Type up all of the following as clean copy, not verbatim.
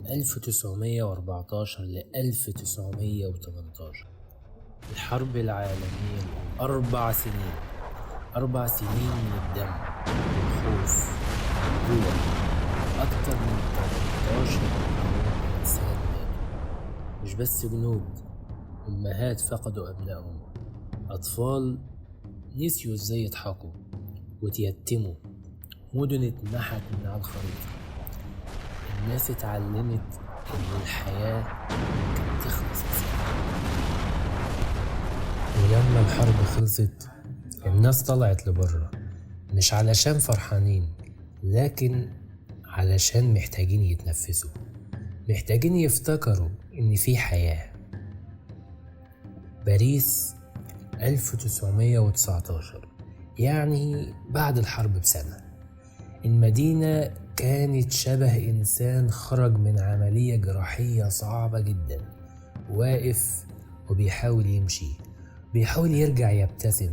من 1914 ل 1918. الحرب العالمية الأولى 4 سنين، 4 سنين من الدم والخوف والجوع. أكتر من 18 مليون إنسان ماتوا، مش بس جنود، أمهات فقدوا أبنائهم، أطفال نسيوا إزاي يضحكوا وتيتموا، مدن اتمحت من على الخريطة. الناس اتعلمت إن الحياة ممكن تخلص بسرعة. ولما الحرب خلصت الناس طلعت لبره، مش علشان فرحانين، لكن علشان محتاجين يتنفسوا، محتاجين يفتكروا إن في حياة. باريس 1919، يعني بعد الحرب بسنة. المدينة كانت شبه إنسان خرج من عملية جراحية صعبة جدا، واقف وبيحاول يمشي، بيحاول يرجع يبتسم.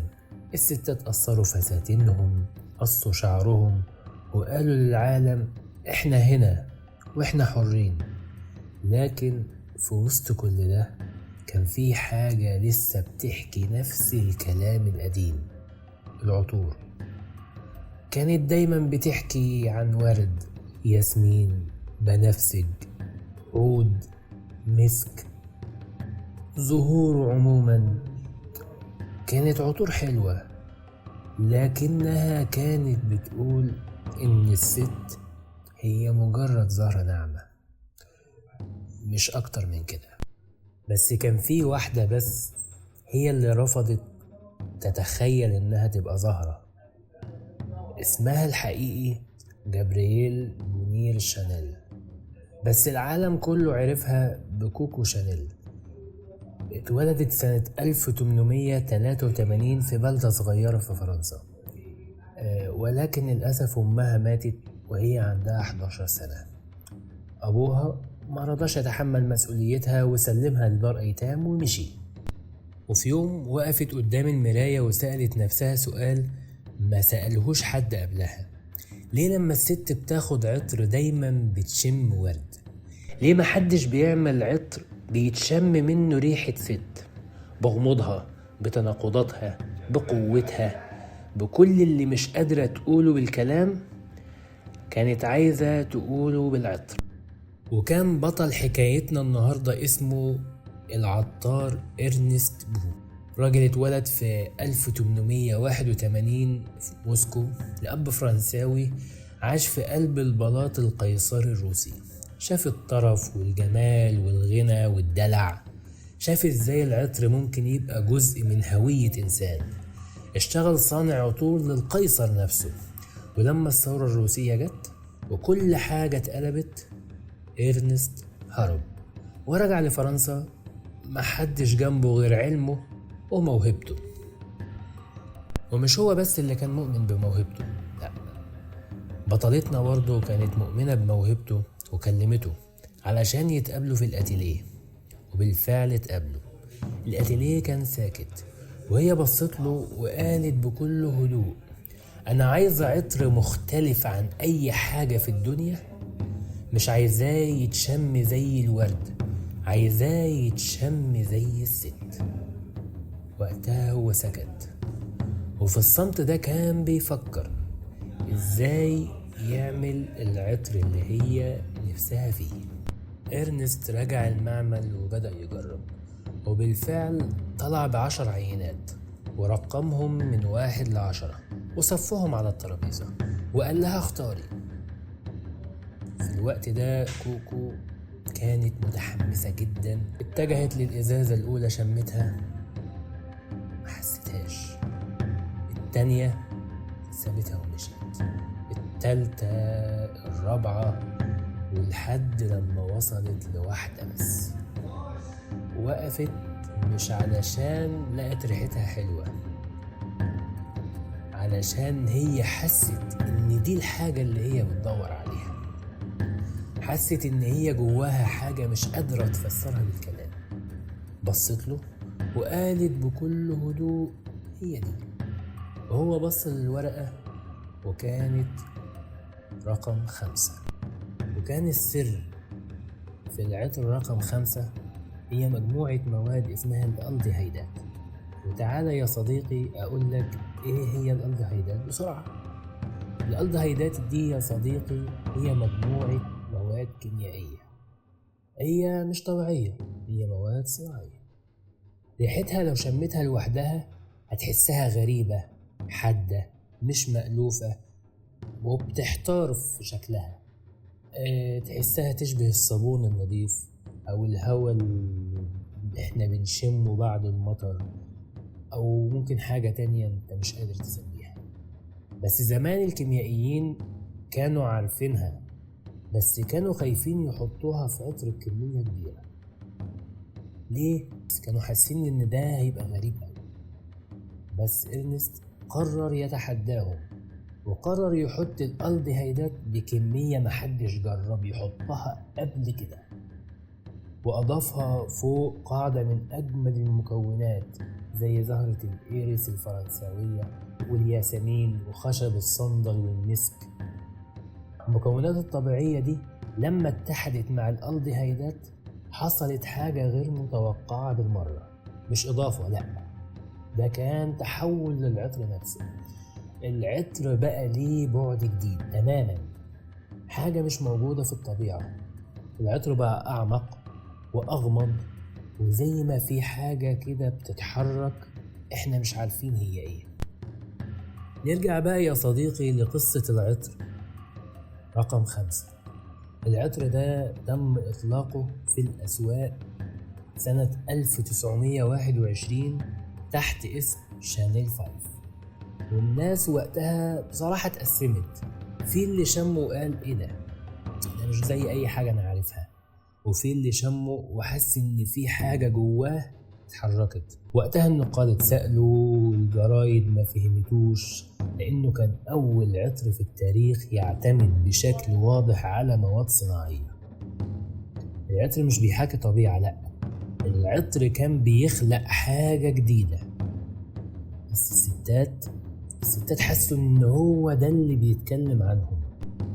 الستات قصروا فساتينهم، قصوا شعرهم، وقالوا للعالم إحنا هنا وإحنا حرين. لكن في وسط كل ده كان في حاجة لسه بتحكي نفس الكلام القديم. العطور كانت دايما بتحكي عن ورد، ياسمين، بنفسج، عود، مسك، زهور. عموما كانت عطور حلوة، لكنها كانت بتقول إن الست هي مجرد زهرة ناعمة، مش أكتر من كده. بس كان في واحدة بس هي اللي رفضت تتخيل إنها تبقى زهرة. اسمها الحقيقي جابرييل بونير شانيل، بس العالم كله عرفها بكوكو شانيل. اتولدت سنة 1883 في بلدة صغيرة في فرنسا، ولكن للأسف أمها ماتت وهي عندها 11 سنة. أبوها ما رضاش يتحمل مسؤوليتها وسلمها لدار أيتام ومشي. وفي يوم وقفت قدام المراية وسألت نفسها سؤال ما سألهوش حد قبلها: ليه لما الست بتاخد عطر دايما بتشم ورد؟ ليه محدش بيعمل عطر بيتشم منه ريحة ست؟ بغموضها، بتناقضاتها، بقوتها، بكل اللي مش قادرة تقوله بالكلام كانت عايزة تقوله بالعطر. وكان بطل حكايتنا النهاردة اسمه العطار إرنست بو. راجل اتولد في 1881 في موسكو لأب فرنساوي، عاش في قلب البلاط القيصري الروسي. شاف الطرف والجمال والغنى والدلع، شاف ازاي العطر ممكن يبقى جزء من هوية إنسان. اشتغل صانع عطور للقيصر نفسه، ولما الثورة الروسية جت وكل حاجة اتقلبت، إرنست هرب ورجع لفرنسا. محدش جنبه غير علمه وموهبته. ومش هو بس اللي كان مؤمن بموهبته، لا، بطلتنا برضه كانت مؤمنة بموهبته وكلمته علشان يتقابلوا في الأتيليه. وبالفعل اتقابلوا. الأتيليه كان ساكت، وهي بصت له وقالت بكل هدوء: أنا عايزة عطر مختلف عن أي حاجة في الدنيا، مش عايزاه يتشم زي الورد، عايزاه يتشم زي الست. وقتها هو سكت، وفي الصمت ده كان بيفكر ازاي يعمل العطر اللي هي نفسها فيه. إرنست رجع المعمل وبدأ يجرب، وبالفعل طلع ب10 عينات ورقمهم من 1 ل10 وصفهم على الترابيزة وقال لها اختاري. في الوقت ده كوكو كانت متحمسة جدا. اتجهت للإزازة الأولى، شمتها ما حسيتهاش. التانية سابتها ومشيت، التالتة، الرابعة، ولحد لما وصلت لواحدة بس. وقفت مش علشان لقت ريحتها حلوة، علشان هي حست ان دي الحاجة اللي هي بتدور عليها. حست ان هي جواها حاجة مش قادرة تفسرها بالكلام. بصت له وقالت بكل هدوء: هي دي. وهو بص للورقة وكانت رقم 5. وكان السر في العطر رقم 5 هي مجموعة مواد اسمها الألديهيدات. وتعالى يا صديقي أقول لك إيه هي الألديهيدات بسرعة. الألديهيدات دي يا صديقي هي مجموعة مواد كيميائية، هي مش طبيعية، هي مواد صناعية. ريحتها لو شمتها لوحدها هتحسها غريبة، حادة، مش مألوفة، وبتحتار في شكلها. تحسها تشبه الصابون النظيف أو الهواء اللي احنا بنشمه بعد المطر، أو ممكن حاجة تانية انت مش قادر تسميها. بس زمان الكيميائيين كانوا عارفينها، بس كانوا خايفين يحطوها في عطر بكمية كبيرة. ليه؟ بس كانوا حاسين ان ده هيبقى غريب قوي. بس إرنست قرر يتحداهم وقرر يحط الألديهيدات بكمية محدش جرب يحطها قبل كده، وأضافها فوق قاعدة من أجمل المكونات زي زهرة الإيريس الفرنساوية والياسمين وخشب الصندل والمسك. المكونات الطبيعية دي لما اتحدت مع الألديهيدات حصلت حاجة غير متوقعة بالمرة. مش إضافة، لأ، ده كان تحول للعطر نفسه. العطر بقى ليه بعد جديد تماما، حاجة مش موجودة في الطبيعة. العطر بقى أعمق وأغمض، وزي ما في حاجة كده بتتحرك احنا مش عارفين هي ايه. نرجع بقى يا صديقي لقصة العطر رقم 5. العطر ده تم إطلاقه في الأسواق سنة 1921 تحت اسم شانيل 5. والناس وقتها بصراحة اتقسمت، في اللي شمه وقال ايه ده مش زي اي حاجة انا عارفها، وفي اللي شمه وحس ان في حاجة جواه اتحركت. وقتها النقاد اتسألوا والجرايد ما فهمتوش، لانه كان اول عطر في التاريخ يعتمد بشكل واضح على مواد صناعية. العطر مش بيحاكي طبيعة، لا، العطر كان بيخلق حاجة جديدة. بس الستات حسوا ان هو ده اللي بيتكلم عنهم.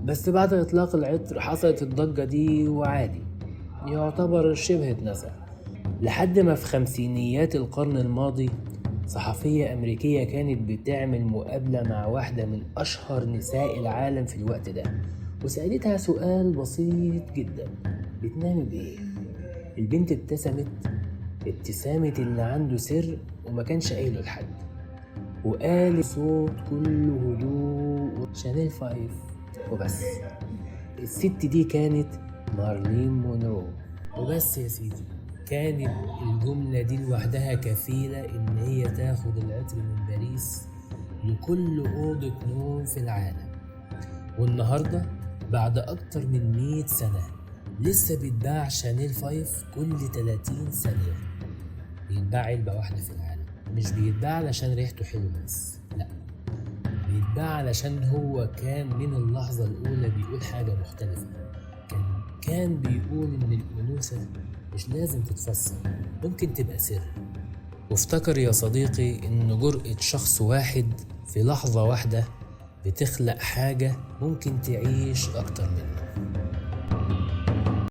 بس بعد اطلاق العطر حصلت الضجة دي وعادي يعتبر شبه اتنسى، لحد ما في خمسينيات القرن الماضي صحفية أمريكية كانت بتعمل مقابلة مع واحدة من أشهر نساء العالم في الوقت ده، وسألتها سؤال بسيط جدا: بتنامي بإيه؟ البنت ابتسمت ابتسامة اللي عنده سر وما كانش قايله لحد، وقال صوت كله هدوء: شانيل 5 وبس. الست دي كانت مارلين مونرو. وبس يا سيدي، كانت الجملة دي لوحدها كفيلة إن هي تاخد العطر من باريس لكل أوضة نوم في العالم. والنهاردة بعد أكتر من 100 سنة لسه بيتباع شانيل 5 كل 30 ثانية. بيتباع علبة واحدة في العالم، مش بيتباع علشان ريحته حلوة بس، لأ، بيتباع علشان هو كان من اللحظة الأولى بيقول حاجة مختلفة. كان بيقول إن الأنوثة مش لازم تتفسر، ممكن تبقى سر. وافتكر يا صديقي إن جرأة شخص واحد في لحظة واحدة بتخلق حاجة ممكن تعيش أكتر منه.